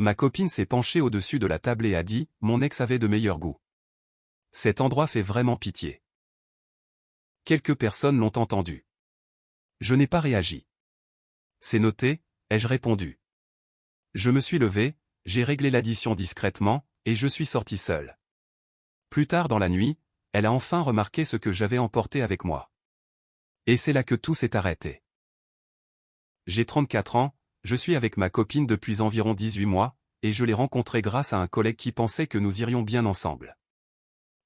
Ma copine s'est penchée au-dessus de la table et a dit « Mon ex avait de meilleurs goûts ». Cet endroit fait vraiment pitié. Quelques personnes l'ont entendu. Je n'ai pas réagi. C'est noté, ai-je répondu. Je me suis levé, j'ai réglé l'addition discrètement, et je suis sorti seul. Plus tard dans la nuit, elle a enfin remarqué ce que j'avais emporté avec moi. Et c'est là que tout s'est arrêté. J'ai 34 ans, je suis avec ma copine depuis environ 18 mois, et je l'ai rencontrée grâce à un collègue qui pensait que nous irions bien ensemble.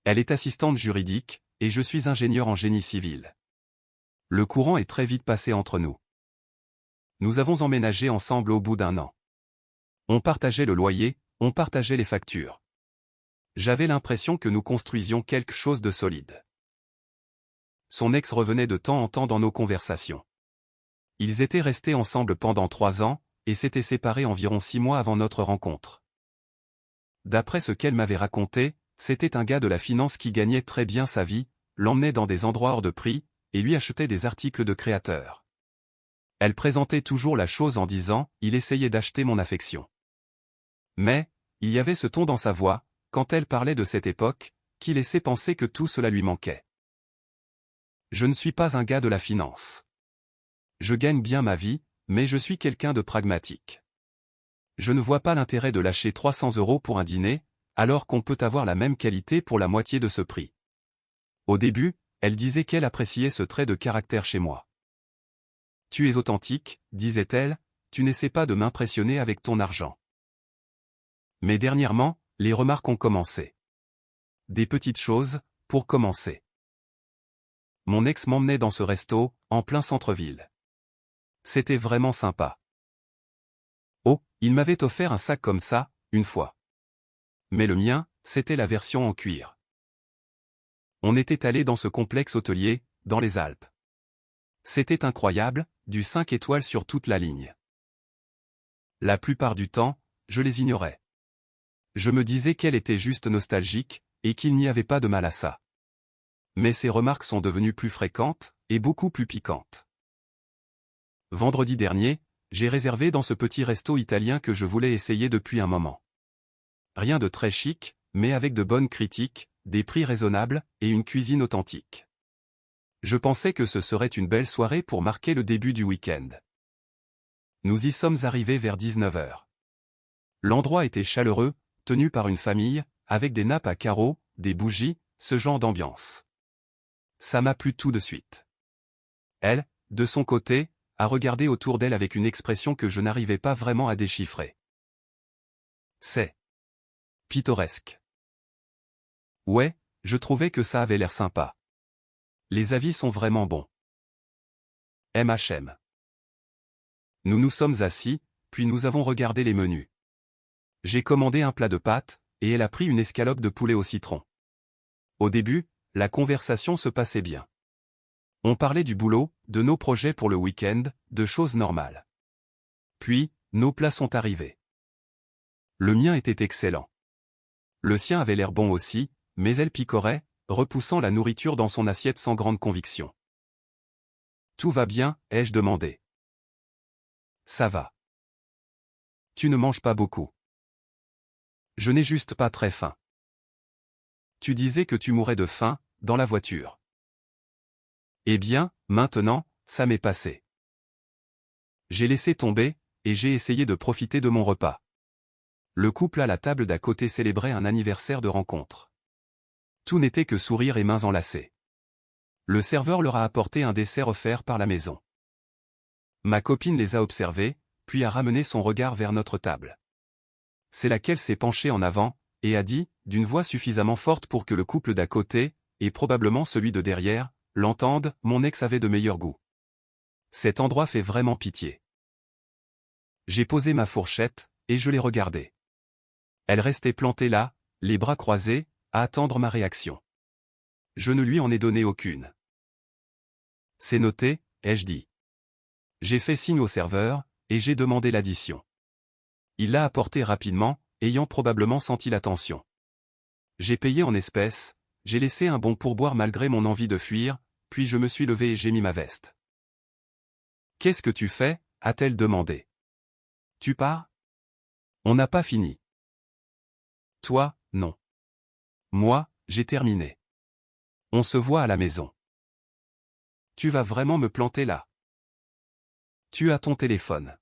Elle est assistante juridique, et je suis ingénieur en génie civil. Le courant est très vite passé entre nous. Nous avons emménagé ensemble au bout d'1 an. On partageait le loyer, on partageait les factures. J'avais l'impression que nous construisions quelque chose de solide. Son ex revenait de temps en temps dans nos conversations. Ils étaient restés ensemble pendant 3 ans, et s'étaient séparés environ 6 mois avant notre rencontre. D'après ce qu'elle m'avait raconté, c'était un gars de la finance qui gagnait très bien sa vie, l'emmenait dans des endroits hors de prix, et lui achetait des articles de créateurs. Elle présentait toujours la chose en disant « Il essayait d'acheter mon affection ». Mais, il y avait ce ton dans sa voix, quand elle parlait de cette époque, qui laissait penser que tout cela lui manquait. Je ne suis pas un gars de la finance. Je gagne bien ma vie, mais je suis quelqu'un de pragmatique. Je ne vois pas l'intérêt de lâcher 300 € pour un dîner, alors qu'on peut avoir la même qualité pour la moitié de ce prix. Au début, elle disait qu'elle appréciait ce trait de caractère chez moi. Tu es authentique, disait-elle, tu n'essaies pas de m'impressionner avec ton argent. Mais dernièrement, les remarques ont commencé. Des petites choses, pour commencer. Mon ex m'emmenait dans ce resto, en plein centre-ville. C'était vraiment sympa. Oh, il m'avait offert un sac comme ça, une fois. Mais le mien, c'était la version en cuir. On était allé dans ce complexe hôtelier, dans les Alpes. C'était incroyable, du 5 étoiles sur toute la ligne. La plupart du temps, je les ignorais. Je me disais qu'elle était juste nostalgique, et qu'il n'y avait pas de mal à ça. Mais ces remarques sont devenues plus fréquentes, et beaucoup plus piquantes. Vendredi dernier, j'ai réservé dans ce petit resto italien que je voulais essayer depuis un moment. Rien de très chic, mais avec de bonnes critiques, des prix raisonnables, et une cuisine authentique. Je pensais que ce serait une belle soirée pour marquer le début du week-end. Nous y sommes arrivés vers 19 h. L'endroit était chaleureux, tenu par une famille, avec des nappes à carreaux, des bougies, ce genre d'ambiance. Ça m'a plu tout de suite. Elle, de son côté, a regardé autour d'elle avec une expression que je n'arrivais pas vraiment à déchiffrer. C'est pittoresque. Ouais, je trouvais que ça avait l'air sympa. Les avis sont vraiment bons. MHM. Nous nous sommes assis, puis nous avons regardé les menus. J'ai commandé un plat de pâtes, et elle a pris une escalope de poulet au citron. Au début, la conversation se passait bien. On parlait du boulot, de nos projets pour le week-end, de choses normales. Puis, nos plats sont arrivés. Le mien était excellent. Le sien avait l'air bon aussi, mais elle picorait, repoussant la nourriture dans son assiette sans grande conviction. Tout va bien, ai-je demandé. Ça va. Tu ne manges pas beaucoup. Je n'ai juste pas très faim. Tu disais que tu mourrais de faim, dans la voiture. Eh bien, maintenant, ça m'est passé. J'ai laissé tomber, et j'ai essayé de profiter de mon repas. Le couple à la table d'à côté célébrait un anniversaire de rencontre. Tout n'était que sourire et mains enlacées. Le serveur leur a apporté un dessert offert par la maison. Ma copine les a observés, puis a ramené son regard vers notre table. C'est là qu'elle s'est penchée en avant, et a dit, d'une voix suffisamment forte pour que le couple d'à côté, et probablement celui de derrière, l'entendent, mon ex avait de meilleurs goûts. Cet endroit fait vraiment pitié. J'ai posé ma fourchette, et je l'ai regardée. Elle restait plantée là, les bras croisés, à attendre ma réaction. Je ne lui en ai donné aucune. C'est noté, ai-je dit. J'ai fait signe au serveur, et j'ai demandé l'addition. Il l'a apporté rapidement, ayant probablement senti la tension. J'ai payé en espèces, j'ai laissé un bon pourboire malgré mon envie de fuir, puis je me suis levé et j'ai mis ma veste. « Qu'est-ce que tu fais » a-t-elle demandé. « Tu pars » On n'a pas fini. Toi, non. Moi, j'ai terminé. On se voit à la maison. Tu vas vraiment me planter là. Tu as ton téléphone.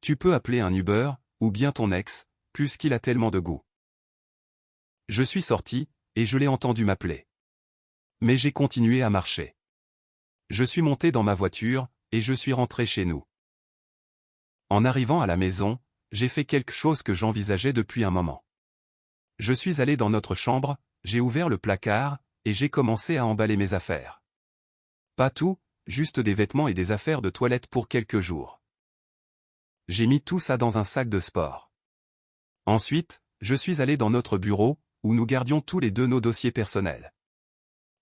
Tu peux appeler un Uber, ou bien ton ex, puisqu'il a tellement de goût. Je suis sorti, et je l'ai entendu m'appeler. Mais j'ai continué à marcher. Je suis monté dans ma voiture, et je suis rentré chez nous. En arrivant à la maison, j'ai fait quelque chose que j'envisageais depuis un moment. Je suis allé dans notre chambre, j'ai ouvert le placard, et j'ai commencé à emballer mes affaires. Pas tout, juste des vêtements et des affaires de toilette pour quelques jours. J'ai mis tout ça dans un sac de sport. Ensuite, je suis allé dans notre bureau, où nous gardions tous les deux nos dossiers personnels.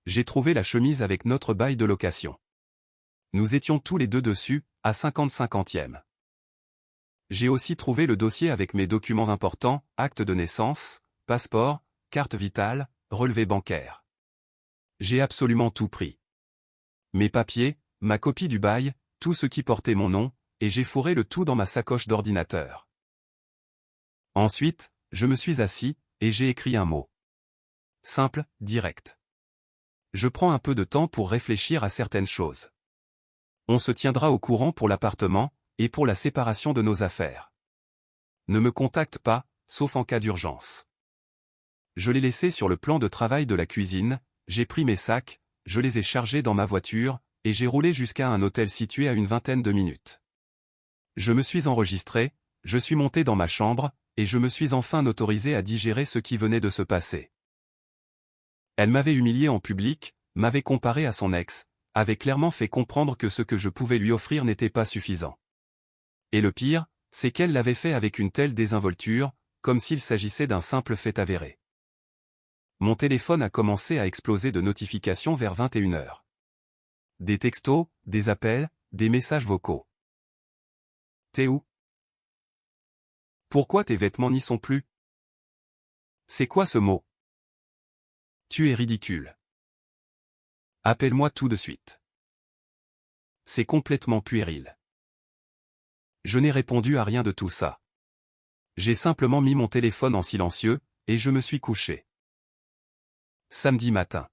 J'ai trouvé la chemise avec notre bail de location. Nous étions tous les deux dessus, à 50-50e. J'ai aussi trouvé le dossier avec mes documents importants, acte de naissance, passeport, carte vitale, relevé bancaire. J'ai absolument tout pris. Mes papiers, ma copie du bail, tout ce qui portait mon nom, et j'ai fourré le tout dans ma sacoche d'ordinateur. Ensuite, je me suis assis, et j'ai écrit un mot. Simple, direct. Je prends un peu de temps pour réfléchir à certaines choses. On se tiendra au courant pour l'appartement, et pour la séparation de nos affaires. Ne me contacte pas, sauf en cas d'urgence. Je l'ai laissé sur le plan de travail de la cuisine, j'ai pris mes sacs, je les ai chargés dans ma voiture, et j'ai roulé jusqu'à un hôtel situé à une vingtaine de minutes. Je me suis enregistré, je suis monté dans ma chambre, et je me suis enfin autorisé à digérer ce qui venait de se passer. Elle m'avait humilié en public, m'avait comparé à son ex, avait clairement fait comprendre que ce que je pouvais lui offrir n'était pas suffisant. Et le pire, c'est qu'elle l'avait fait avec une telle désinvolture, comme s'il s'agissait d'un simple fait avéré. Mon téléphone a commencé à exploser de notifications vers 21h. Des textos, des appels, des messages vocaux. T'es où? Pourquoi tes vêtements n'y sont plus? C'est quoi ce mot? Tu es ridicule. Appelle-moi tout de suite. C'est complètement puéril. Je n'ai répondu à rien de tout ça. J'ai simplement mis mon téléphone en silencieux, et je me suis couché. Samedi matin.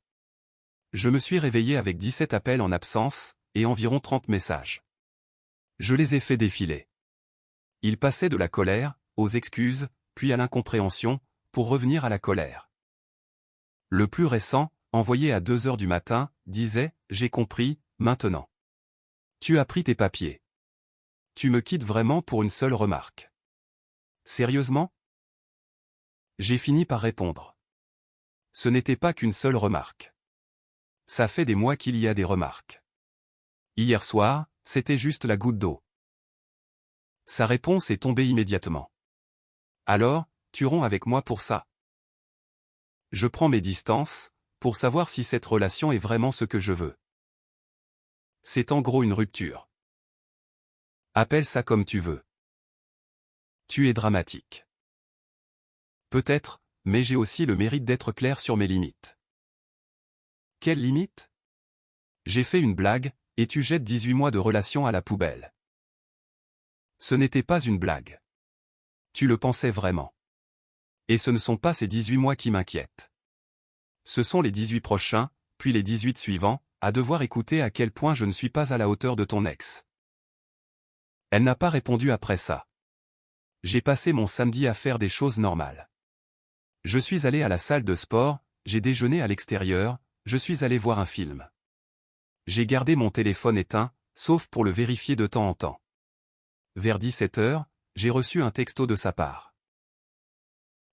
Je me suis réveillé avec 17 appels en absence, et environ 30 messages. Je les ai fait défiler. Ils passaient de la colère, aux excuses, puis à l'incompréhension, pour revenir à la colère. Le plus récent, envoyé à 2 heures du matin, disait « J'ai compris, maintenant. Tu as pris tes papiers. Tu me quittes vraiment pour une seule remarque. Sérieusement? » J'ai fini par répondre. Ce n'était pas qu'une seule remarque. Ça fait des mois qu'il y a des remarques. Hier soir, c'était juste la goutte d'eau. Sa réponse est tombée immédiatement. Alors, tu romps avec moi pour ça? Je prends mes distances, pour savoir si cette relation est vraiment ce que je veux. C'est en gros une rupture. Appelle ça comme tu veux. Tu es dramatique. Peut-être, mais j'ai aussi le mérite d'être clair sur mes limites. Quelles limites? J'ai fait une blague, et tu jettes 18 mois de relation à la poubelle. Ce n'était pas une blague. Tu le pensais vraiment. Et ce ne sont pas ces 18 mois qui m'inquiètent. Ce sont les 18 prochains, puis les 18 suivants, à devoir écouter à quel point je ne suis pas à la hauteur de ton ex. Elle n'a pas répondu après ça. J'ai passé mon samedi à faire des choses normales. Je suis allé à la salle de sport, j'ai déjeuné à l'extérieur, je suis allé voir un film. J'ai gardé mon téléphone éteint, sauf pour le vérifier de temps en temps. Vers 17h, j'ai reçu un texto de sa part.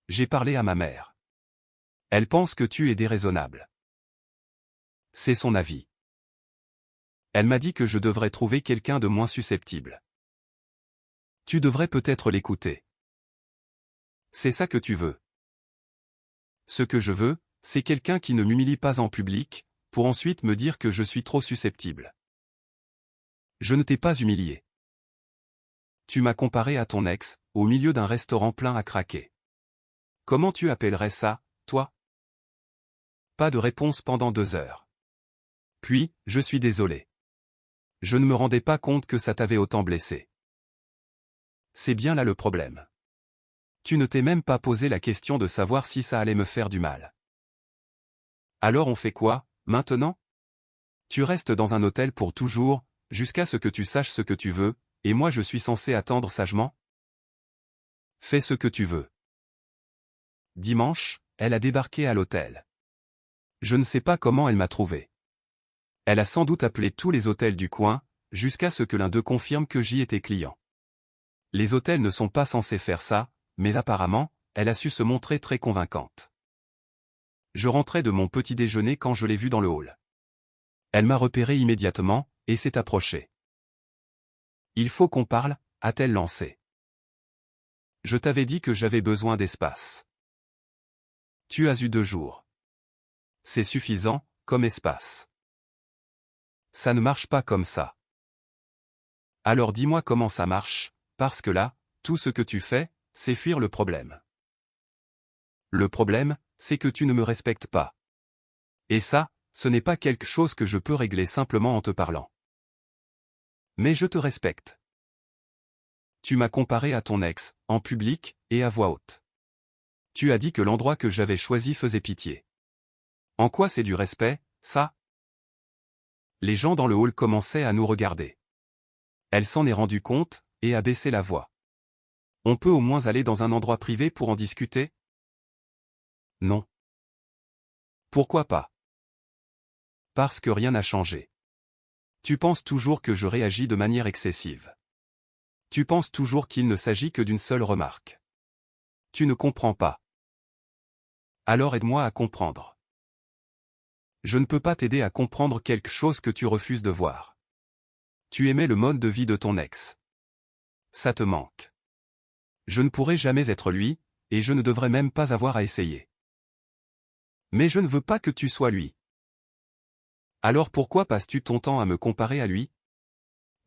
J'ai parlé à ma mère. Elle pense que tu es déraisonnable. C'est son avis. Elle m'a dit que je devrais trouver quelqu'un de moins susceptible. Tu devrais peut-être l'écouter. C'est ça que tu veux. Ce que je veux, c'est quelqu'un qui ne m'humilie pas en public, pour ensuite me dire que je suis trop susceptible. Je ne t'ai pas humilié. Tu m'as comparé à ton ex, au milieu d'un restaurant plein à craquer. Comment tu appellerais ça, toi? Pas de réponse pendant 2 heures. Puis, je suis désolé. Je ne me rendais pas compte que ça t'avait autant blessé. C'est bien là le problème. Tu ne t'es même pas posé la question de savoir si ça allait me faire du mal. Alors on fait quoi, maintenant? Tu restes dans un hôtel pour toujours, jusqu'à ce que tu saches ce que tu veux, et moi je suis censé attendre sagement? Fais ce que tu veux. Dimanche, elle a débarqué à l'hôtel. Je ne sais pas comment elle m'a trouvé. Elle a sans doute appelé tous les hôtels du coin, jusqu'à ce que l'un d'eux confirme que j'y étais client. Les hôtels ne sont pas censés faire ça, mais apparemment, elle a su se montrer très convaincante. Je rentrais de mon petit déjeuner quand je l'ai vue dans le hall. Elle m'a repéré immédiatement, et s'est approchée. Il faut qu'on parle, a-t-elle lancé. Je t'avais dit que j'avais besoin d'espace. Tu as eu 2 jours. C'est suffisant, comme espace. Ça ne marche pas comme ça. Alors dis-moi comment ça marche, parce que là, tout ce que tu fais, c'est fuir le problème. Le problème, c'est que tu ne me respectes pas. Et ça, ce n'est pas quelque chose que je peux régler simplement en te parlant. Mais je te respecte. Tu m'as comparé à ton ex, en public, et à voix haute. Tu as dit que l'endroit que j'avais choisi faisait pitié. En quoi c'est du respect, ça? Les gens dans le hall commençaient à nous regarder. Elle s'en est rendue compte, et a baissé la voix. On peut au moins aller dans un endroit privé pour en discuter? Non. Pourquoi pas? Parce que rien n'a changé. Tu penses toujours que je réagis de manière excessive. Tu penses toujours qu'il ne s'agit que d'une seule remarque. Tu ne comprends pas. Alors aide-moi à comprendre. Je ne peux pas t'aider à comprendre quelque chose que tu refuses de voir. Tu aimais le mode de vie de ton ex. Ça te manque. Je ne pourrai jamais être lui, et je ne devrais même pas avoir à essayer. Mais je ne veux pas que tu sois lui. Alors pourquoi passes-tu ton temps à me comparer à lui?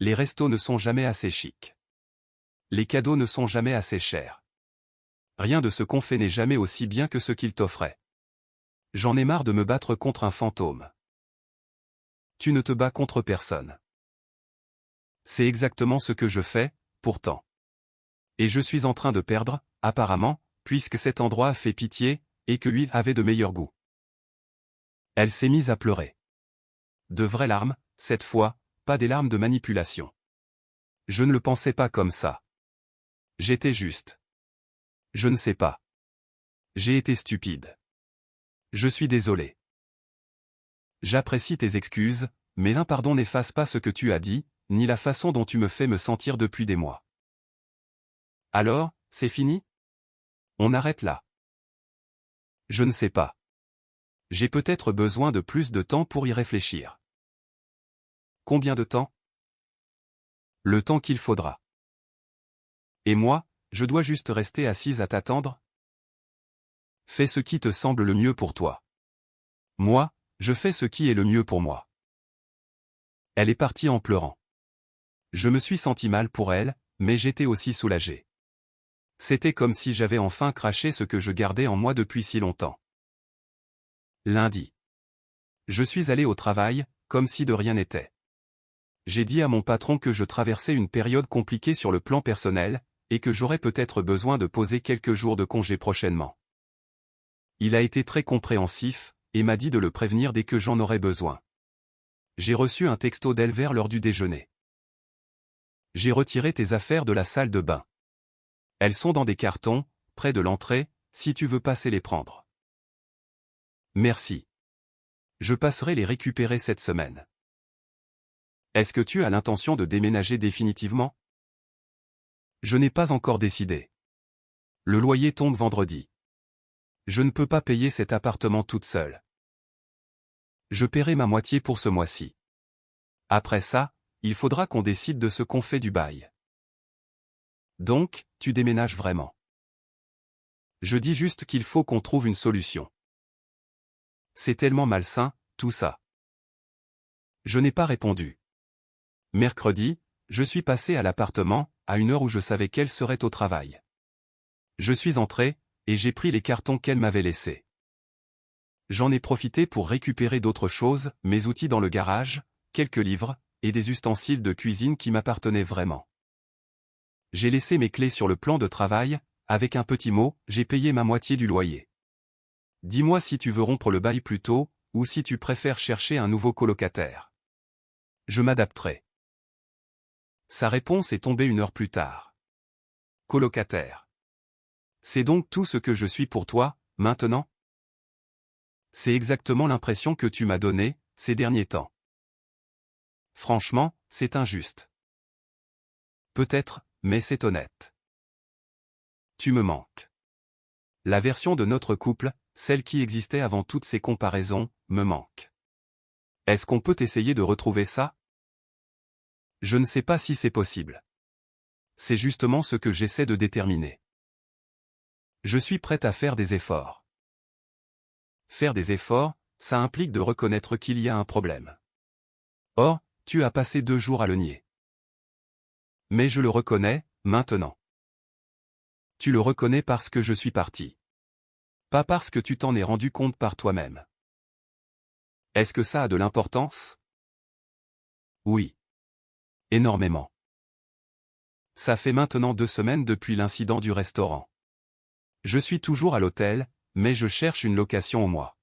Les restos ne sont jamais assez chics. Les cadeaux ne sont jamais assez chers. Rien de ce qu'on fait n'est jamais aussi bien que ce qu'il t'offrait. J'en ai marre de me battre contre un fantôme. Tu ne te bats contre personne. C'est exactement ce que je fais, pourtant. Et je suis en train de perdre, apparemment, puisque cet endroit fait pitié, et que lui avait de meilleur goût. Elle s'est mise à pleurer. De vraies larmes, cette fois, pas des larmes de manipulation. Je ne le pensais pas comme ça. J'étais juste. Je ne sais pas. J'ai été stupide. Je suis désolé. J'apprécie tes excuses, mais un pardon n'efface pas ce que tu as dit, ni la façon dont tu me fais me sentir depuis des mois. Alors, c'est fini? On arrête là. Je ne sais pas. J'ai peut-être besoin de plus de temps pour y réfléchir. Combien de temps? Le temps qu'il faudra. Et moi, je dois juste rester assise à t'attendre? Fais ce qui te semble le mieux pour toi. Moi, je fais ce qui est le mieux pour moi. Elle est partie en pleurant. Je me suis senti mal pour elle, mais j'étais aussi soulagé. C'était comme si j'avais enfin craché ce que je gardais en moi depuis si longtemps. Lundi. Je suis allé au travail, comme si de rien n'était. J'ai dit à mon patron que je traversais une période compliquée sur le plan personnel, et que j'aurais peut-être besoin de poser quelques jours de congé prochainement. Il a été très compréhensif, et m'a dit de le prévenir dès que j'en aurais besoin. J'ai reçu un texto d'Elver lors du déjeuner. J'ai retiré tes affaires de la salle de bain. Elles sont dans des cartons, près de l'entrée, si tu veux passer les prendre. Merci. Je passerai les récupérer cette semaine. Est-ce que tu as l'intention de déménager définitivement? Je n'ai pas encore décidé. Le loyer tombe vendredi. Je ne peux pas payer cet appartement toute seule. Je paierai ma moitié pour ce mois-ci. Après ça, il faudra qu'on décide de ce qu'on fait du bail. Donc, tu déménages vraiment. Je dis juste qu'il faut qu'on trouve une solution. C'est tellement malsain, tout ça. Je n'ai pas répondu. Mercredi, je suis passé à l'appartement, à une heure où je savais qu'elle serait au travail. Je suis entré, et j'ai pris les cartons qu'elle m'avait laissés. J'en ai profité pour récupérer d'autres choses, mes outils dans le garage, quelques livres, et des ustensiles de cuisine qui m'appartenaient vraiment. J'ai laissé mes clés sur le plan de travail, avec un petit mot, j'ai payé ma moitié du loyer. Dis-moi si tu veux rompre le bail plus tôt, ou si tu préfères chercher un nouveau colocataire. Je m'adapterai. Sa réponse est tombée 1 heure plus tard. Colocataire. C'est donc tout ce que je suis pour toi, maintenant? C'est exactement l'impression que tu m'as donnée, ces derniers temps. Franchement, c'est injuste. Peut-être, mais c'est honnête. Tu me manques. La version de notre couple, celle qui existait avant toutes ces comparaisons, me manque. Est-ce qu'on peut essayer de retrouver ça? Je ne sais pas si c'est possible. C'est justement ce que j'essaie de déterminer. Je suis prête à faire des efforts. Faire des efforts, ça implique de reconnaître qu'il y a un problème. Or, tu as passé 2 jours à le nier. Mais je le reconnais, maintenant. Tu le reconnais parce que je suis parti. Pas parce que tu t'en es rendu compte par toi-même. Est-ce que ça a de l'importance? Oui. Énormément. Ça fait maintenant 2 semaines depuis l'incident du restaurant. Je suis toujours à l'hôtel, mais je cherche une location au mois.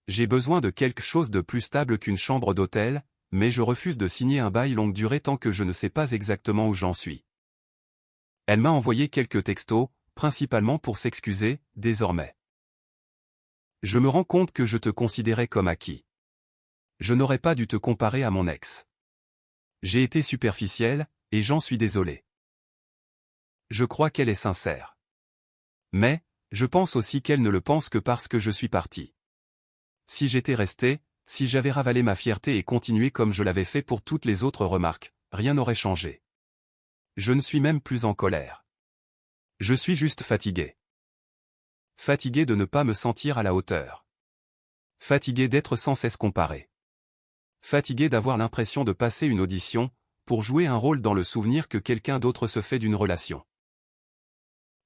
J'ai besoin de quelque chose de plus stable qu'une chambre d'hôtel, mais je refuse de signer un bail longue durée tant que je ne sais pas exactement où j'en suis. Elle m'a envoyé quelques textos, principalement pour s'excuser, désormais. Je me rends compte que je te considérais comme acquis. Je n'aurais pas dû te comparer à mon ex. J'ai été superficiel, et j'en suis désolé. Je crois qu'elle est sincère. Mais, je pense aussi qu'elle ne le pense que parce que je suis parti. Si j'étais resté, si j'avais ravalé ma fierté et continué comme je l'avais fait pour toutes les autres remarques, rien n'aurait changé. Je ne suis même plus en colère. Je suis juste fatigué. Fatigué de ne pas me sentir à la hauteur. Fatigué d'être sans cesse comparé. Fatigué d'avoir l'impression de passer une audition, pour jouer un rôle dans le souvenir que quelqu'un d'autre se fait d'une relation.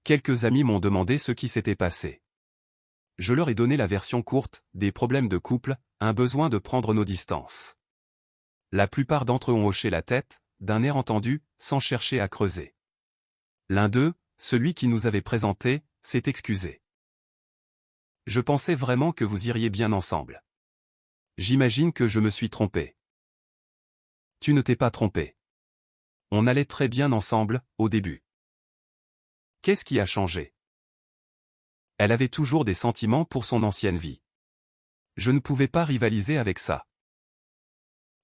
Quelques amis m'ont demandé ce qui s'était passé. Je leur ai donné la version courte, des problèmes de couple, un besoin de prendre nos distances. La plupart d'entre eux ont hoché la tête, d'un air entendu, sans chercher à creuser. L'un d'eux, celui qui nous avait présenté, s'est excusé. Je pensais vraiment que vous iriez bien ensemble. J'imagine que je me suis trompé. Tu ne t'es pas trompé. On allait très bien ensemble, au début. Qu'est-ce qui a changé? Elle avait toujours des sentiments pour son ancienne vie. Je ne pouvais pas rivaliser avec ça.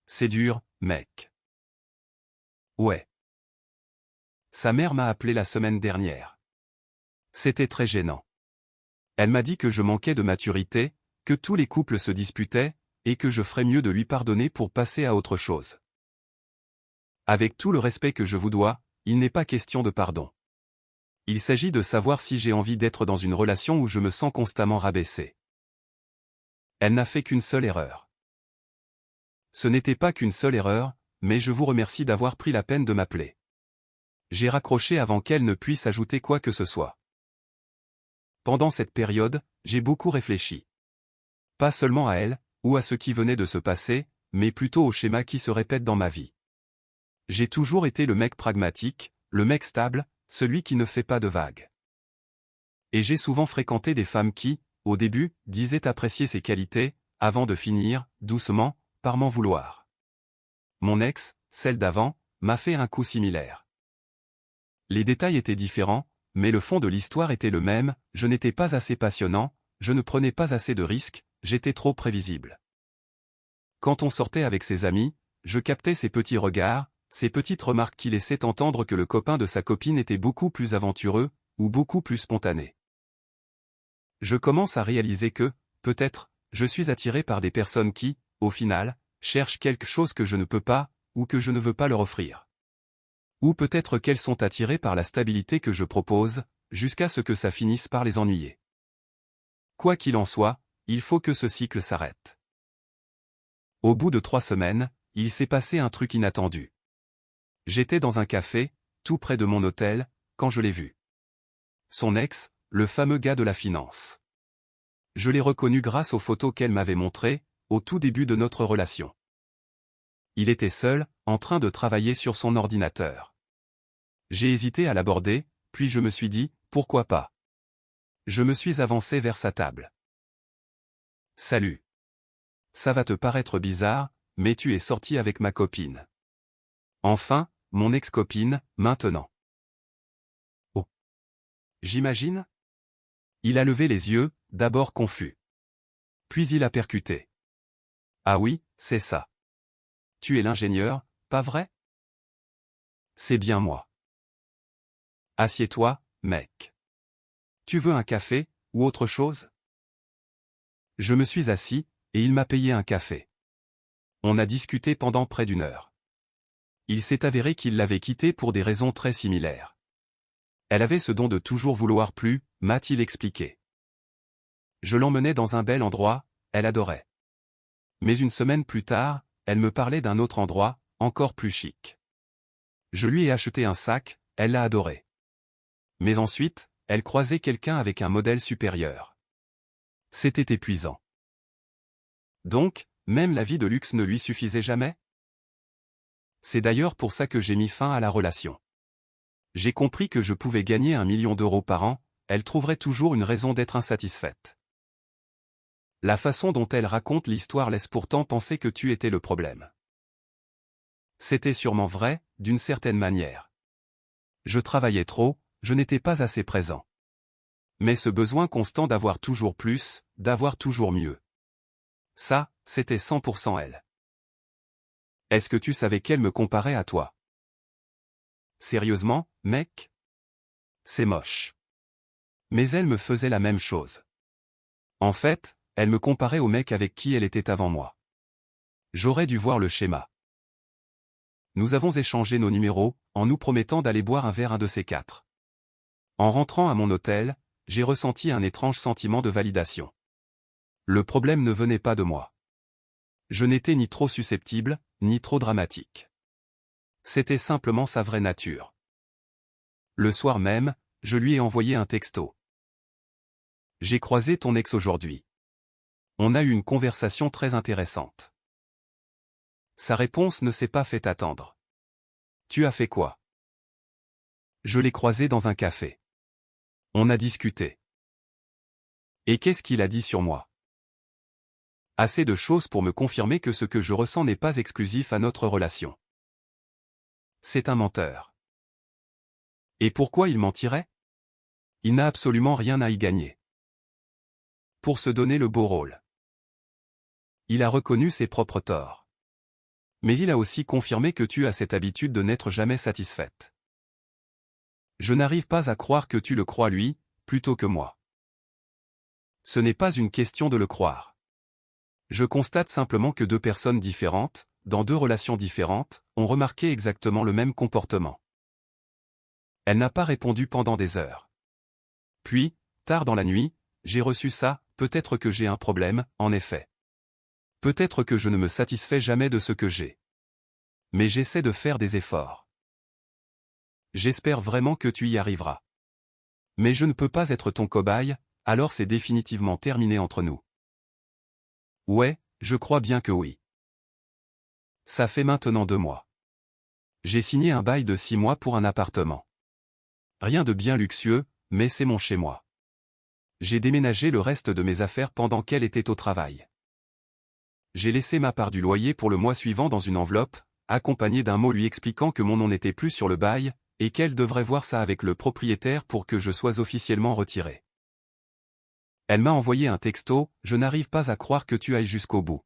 C'est dur, mec. Ouais. Sa mère m'a appelé la semaine dernière. C'était très gênant. Elle m'a dit que je manquais de maturité, que tous les couples se disputaient, et que je ferais mieux de lui pardonner pour passer à autre chose. Avec tout le respect que je vous dois, il n'est pas question de pardon. Il s'agit de savoir si j'ai envie d'être dans une relation où je me sens constamment rabaissé. Elle n'a fait qu'une seule erreur. Ce n'était pas qu'une seule erreur, mais je vous remercie d'avoir pris la peine de m'appeler. J'ai raccroché avant qu'elle ne puisse ajouter quoi que ce soit. Pendant cette période, j'ai beaucoup réfléchi. Pas seulement à elle, ou à ce qui venait de se passer, mais plutôt au schéma qui se répète dans ma vie. J'ai toujours été le mec pragmatique, le mec stable, celui qui ne fait pas de vagues. Et j'ai souvent fréquenté des femmes qui, au début, disaient apprécier ses qualités, avant de finir, doucement, par m'en vouloir. Mon ex, celle d'avant, m'a fait un coup similaire. Les détails étaient différents, mais le fond de l'histoire était le même, je n'étais pas assez passionnant, je ne prenais pas assez de risques, j'étais trop prévisible. Quand on sortait avec ses amis, je captais ses petits regards, ces petites remarques qui laissaient entendre que le copain de sa copine était beaucoup plus aventureux, ou beaucoup plus spontané. Je commence à réaliser que, peut-être, je suis attiré par des personnes qui, au final, cherchent quelque chose que je ne peux pas, ou que je ne veux pas leur offrir. Ou peut-être qu'elles sont attirées par la stabilité que je propose, jusqu'à ce que ça finisse par les ennuyer. Quoi qu'il en soit, il faut que ce cycle s'arrête. Au bout de 3 semaines, il s'est passé un truc inattendu. J'étais dans un café, tout près de mon hôtel, quand je l'ai vu. Son ex, le fameux gars de la finance. Je l'ai reconnu grâce aux photos qu'elle m'avait montrées, au tout début de notre relation. Il était seul, en train de travailler sur son ordinateur. J'ai hésité à l'aborder, puis je me suis dit, pourquoi pas. Je me suis avancé vers sa table. Salut. Ça va te paraître bizarre, mais tu es sorti avec ma copine. Enfin, mon ex-copine, maintenant. Oh. J'imagine? Il a levé les yeux, d'abord confus. Puis il a percuté. Ah oui, c'est ça. Tu es l'ingénieur, pas vrai? C'est bien moi. Assieds-toi, mec. Tu veux un café, ou autre chose? Je me suis assis, et il m'a payé un café. On a discuté pendant près d'une heure. Il s'est avéré qu'il l'avait quittée pour des raisons très similaires. Elle avait ce don de toujours vouloir plus, m'a-t-il expliqué. Je l'emmenais dans un bel endroit, elle adorait. Mais une semaine plus tard, elle me parlait d'un autre endroit, encore plus chic. Je lui ai acheté un sac, elle l'a adoré. Mais ensuite, elle croisait quelqu'un avec un modèle supérieur. C'était épuisant. Donc, même la vie de luxe ne lui suffisait jamais? C'est d'ailleurs pour ça que j'ai mis fin à la relation. J'ai compris que je pouvais gagner 1 million d'euros par an, elle trouverait toujours une raison d'être insatisfaite. La façon dont elle raconte l'histoire laisse pourtant penser que tu étais le problème. C'était sûrement vrai, d'une certaine manière. Je travaillais trop, je n'étais pas assez présent. Mais ce besoin constant d'avoir toujours plus, d'avoir toujours mieux. Ça, c'était 100% elle. Est-ce que tu savais qu'elle me comparait à toi? Sérieusement, mec? C'est moche. Mais elle me faisait la même chose. En fait, elle me comparait au mec avec qui elle était avant moi. J'aurais dû voir le schéma. Nous avons échangé nos numéros, en nous promettant d'aller boire un verre un de ces quatre. En rentrant à mon hôtel, j'ai ressenti un étrange sentiment de validation. Le problème ne venait pas de moi. Je n'étais ni trop susceptible, ni trop dramatique. C'était simplement sa vraie nature. Le soir même, je lui ai envoyé un texto. J'ai croisé ton ex aujourd'hui. On a eu une conversation très intéressante. Sa réponse ne s'est pas fait attendre. Tu as fait quoi? Je l'ai croisé dans un café. On a discuté. Et qu'est-ce qu'il a dit sur moi? Assez de choses pour me confirmer que ce que je ressens n'est pas exclusif à notre relation. C'est un menteur. Et pourquoi il mentirait? Il n'a absolument rien à y gagner. Pour se donner le beau rôle. Il a reconnu ses propres torts. Mais il a aussi confirmé que tu as cette habitude de n'être jamais satisfaite. Je n'arrive pas à croire que tu le crois lui, plutôt que moi. Ce n'est pas une question de le croire. Je constate simplement que deux personnes différentes, dans deux relations différentes, ont remarqué exactement le même comportement. Elle n'a pas répondu pendant des heures. Puis, tard dans la nuit, j'ai reçu ça, peut-être que j'ai un problème, en effet. Peut-être que je ne me satisfais jamais de ce que j'ai. Mais j'essaie de faire des efforts. J'espère vraiment que tu y arriveras. Mais je ne peux pas être ton cobaye, alors c'est définitivement terminé entre nous. Ouais, je crois bien que oui. Ça fait maintenant 2 mois. J'ai signé un bail de 6 mois pour un appartement. Rien de bien luxueux, mais c'est mon chez-moi. J'ai déménagé le reste de mes affaires pendant qu'elle était au travail. J'ai laissé ma part du loyer pour le mois suivant dans une enveloppe, accompagnée d'un mot lui expliquant que mon nom n'était plus sur le bail, et qu'elle devrait voir ça avec le propriétaire pour que je sois officiellement retiré. Elle m'a envoyé un texto, je n'arrive pas à croire que tu ailles jusqu'au bout.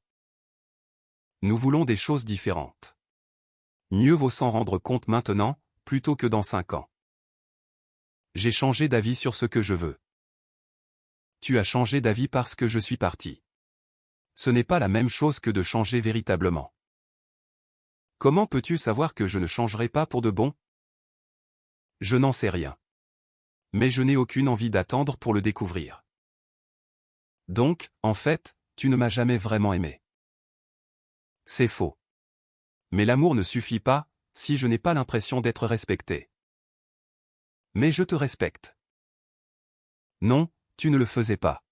Nous voulons des choses différentes. Mieux vaut s'en rendre compte maintenant, plutôt que dans 5 ans. J'ai changé d'avis sur ce que je veux. Tu as changé d'avis parce que je suis parti. Ce n'est pas la même chose que de changer véritablement. Comment peux-tu savoir que je ne changerai pas pour de bon? Je n'en sais rien. Mais je n'ai aucune envie d'attendre pour le découvrir. Donc, en fait, tu ne m'as jamais vraiment aimé. C'est faux. Mais l'amour ne suffit pas, si je n'ai pas l'impression d'être respecté. Mais je te respecte. Non, tu ne le faisais pas.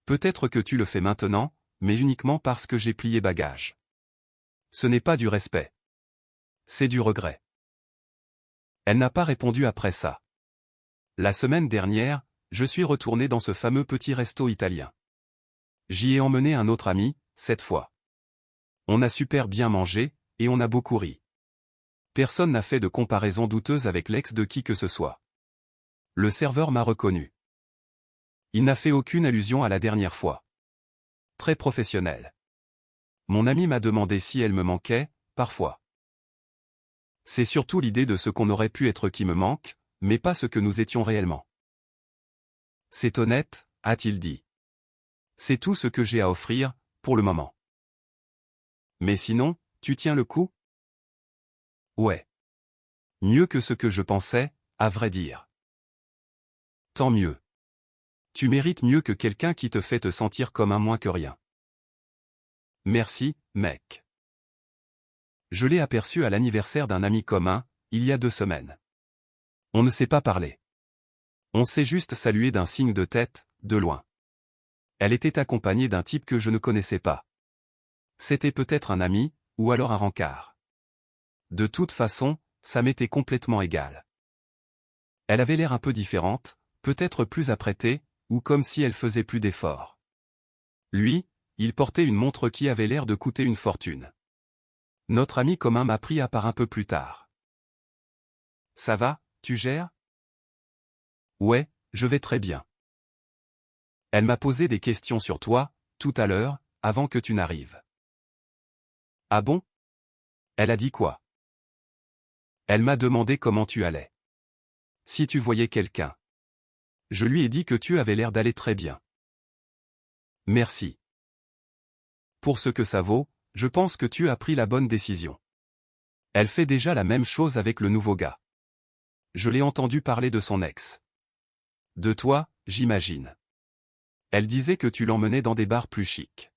Peut-être que tu le fais maintenant, mais uniquement parce que j'ai plié bagage. Ce n'est pas du respect. C'est du regret. Elle n'a pas répondu après ça. La semaine dernière, je suis retourné dans ce fameux petit resto italien. J'y ai emmené un autre ami, cette fois. On a super bien mangé, et on a beaucoup ri. Personne n'a fait de comparaison douteuse avec l'ex de qui que ce soit. Le serveur m'a reconnu. Il n'a fait aucune allusion à la dernière fois. Très professionnel. Mon ami m'a demandé si elle me manquait, parfois. C'est surtout l'idée de ce qu'on aurait pu être qui me manque, mais pas ce que nous étions réellement. C'est honnête, a-t-il dit. C'est tout ce que j'ai à offrir, pour le moment. Mais sinon, tu tiens le coup? Ouais. Mieux que ce que je pensais, à vrai dire. Tant mieux. Tu mérites mieux que quelqu'un qui te fait te sentir comme un moins que rien. Merci, mec. Je l'ai aperçu à l'anniversaire d'un ami commun, il y a 2 semaines. On ne s'est pas parlé. On s'est juste salué d'un signe de tête, de loin. Elle était accompagnée d'un type que je ne connaissais pas. C'était peut-être un ami, ou alors un rencard. De toute façon, ça m'était complètement égal. Elle avait l'air un peu différente, peut-être plus apprêtée, ou comme si elle faisait plus d'efforts. Lui, il portait une montre qui avait l'air de coûter une fortune. Notre ami commun m'a pris à part un peu plus tard. Ça va, tu gères? Ouais, je vais très bien. Elle m'a posé des questions sur toi, tout à l'heure, avant que tu n'arrives. Ah bon? Elle a dit quoi? Elle m'a demandé comment tu allais. Si tu voyais quelqu'un. Je lui ai dit que tu avais l'air d'aller très bien. Merci. Pour ce que ça vaut, je pense que tu as pris la bonne décision. Elle fait déjà la même chose avec le nouveau gars. Je l'ai entendu parler de son ex. De toi, j'imagine. Elle disait que tu l'emmenais dans des bars plus chics.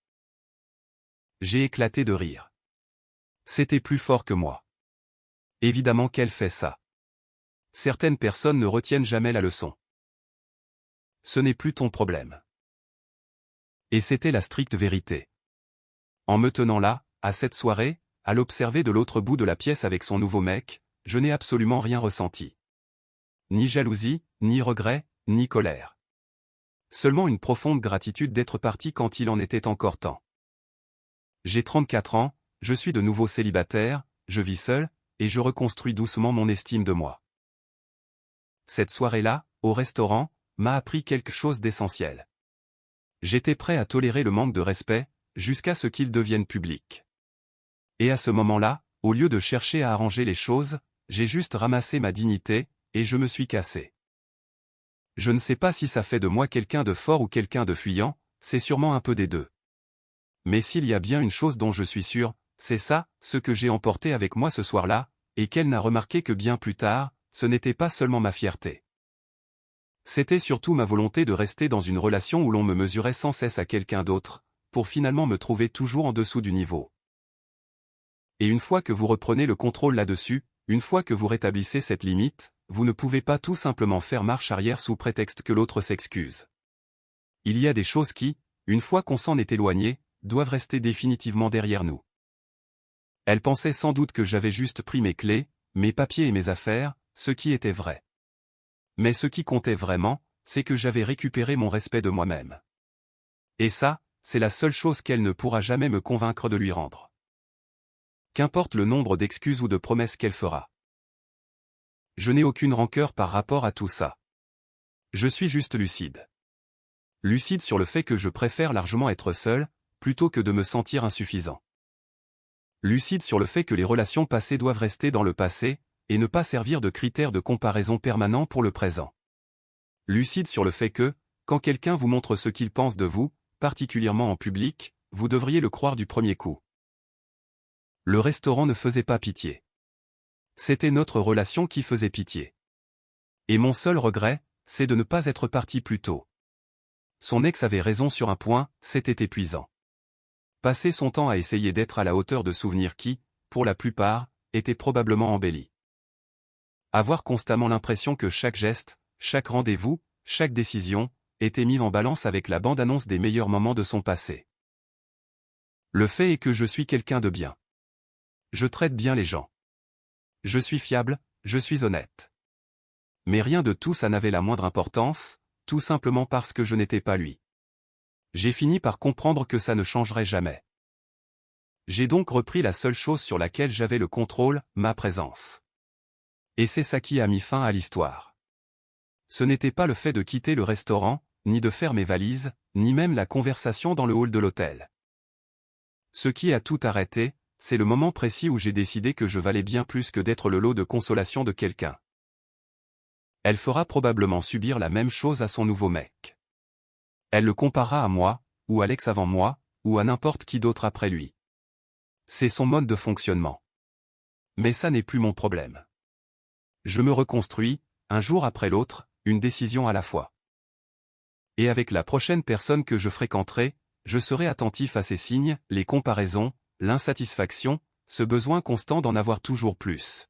J'ai éclaté de rire. C'était plus fort que moi. Évidemment qu'elle fait ça. Certaines personnes ne retiennent jamais la leçon. Ce n'est plus ton problème. Et c'était la stricte vérité. En me tenant là, à cette soirée, à l'observer de l'autre bout de la pièce avec son nouveau mec, je n'ai absolument rien ressenti. Ni jalousie, ni regret, ni colère. Seulement une profonde gratitude d'être parti quand il en était encore temps. J'ai 34 ans, je suis de nouveau célibataire, je vis seul, et je reconstruis doucement mon estime de moi. Cette soirée-là, au restaurant, m'a appris quelque chose d'essentiel. J'étais prêt à tolérer le manque de respect, jusqu'à ce qu'il devienne public. Et à ce moment-là, au lieu de chercher à arranger les choses, j'ai juste ramassé ma dignité, et je me suis cassé. Je ne sais pas si ça fait de moi quelqu'un de fort ou quelqu'un de fuyant, c'est sûrement un peu des deux. Mais s'il y a bien une chose dont je suis sûr, c'est ça, ce que j'ai emporté avec moi ce soir-là, et qu'elle n'a remarqué que bien plus tard, ce n'était pas seulement ma fierté. C'était surtout ma volonté de rester dans une relation où l'on me mesurait sans cesse à quelqu'un d'autre, pour finalement me trouver toujours en dessous du niveau. Et une fois que vous reprenez le contrôle là-dessus, une fois que vous rétablissez cette limite, vous ne pouvez pas tout simplement faire marche arrière sous prétexte que l'autre s'excuse. Il y a des choses qui, une fois qu'on s'en est éloigné, doivent rester définitivement derrière nous. Elle pensait sans doute que j'avais juste pris mes clés, mes papiers et mes affaires, ce qui était vrai. Mais ce qui comptait vraiment, c'est que j'avais récupéré mon respect de moi-même. Et ça, c'est la seule chose qu'elle ne pourra jamais me convaincre de lui rendre. Qu'importe le nombre d'excuses ou de promesses qu'elle fera. Je n'ai aucune rancœur par rapport à tout ça. Je suis juste lucide. Lucide sur le fait que je préfère largement être seul, plutôt que de me sentir insuffisant. Lucide sur le fait que les relations passées doivent rester dans le passé, et ne pas servir de critère de comparaison permanent pour le présent. Lucide sur le fait que, quand quelqu'un vous montre ce qu'il pense de vous, particulièrement en public, vous devriez le croire du premier coup. Le restaurant ne faisait pas pitié. C'était notre relation qui faisait pitié. Et mon seul regret, c'est de ne pas être parti plus tôt. Son ex avait raison sur un point, c'était épuisant. Passer son temps à essayer d'être à la hauteur de souvenirs qui, pour la plupart, étaient probablement embellis. Avoir constamment l'impression que chaque geste, chaque rendez-vous, chaque décision, était mis en balance avec la bande-annonce des meilleurs moments de son passé. Le fait est que je suis quelqu'un de bien. Je traite bien les gens. Je suis fiable, je suis honnête. Mais rien de tout ça n'avait la moindre importance, tout simplement parce que je n'étais pas lui. J'ai fini par comprendre que ça ne changerait jamais. J'ai donc repris la seule chose sur laquelle j'avais le contrôle, ma présence. Et c'est ça qui a mis fin à l'histoire. Ce n'était pas le fait de quitter le restaurant, ni de faire mes valises, ni même la conversation dans le hall de l'hôtel. Ce qui a tout arrêté, c'est le moment précis où j'ai décidé que je valais bien plus que d'être le lot de consolation de quelqu'un. Elle fera probablement subir la même chose à son nouveau mec. Elle le comparera à moi, ou à l'ex avant moi, ou à n'importe qui d'autre après lui. C'est son mode de fonctionnement. Mais ça n'est plus mon problème. Je me reconstruis, un jour après l'autre, une décision à la fois. Et avec la prochaine personne que je fréquenterai, je serai attentif à ces signes, les comparaisons, l'insatisfaction, ce besoin constant d'en avoir toujours plus.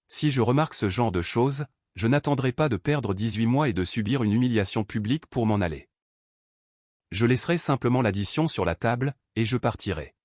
Si je remarque ce genre de choses, je n'attendrai pas de perdre 18 mois et de subir une humiliation publique pour m'en aller. Je laisserai simplement l'addition sur la table, et je partirai.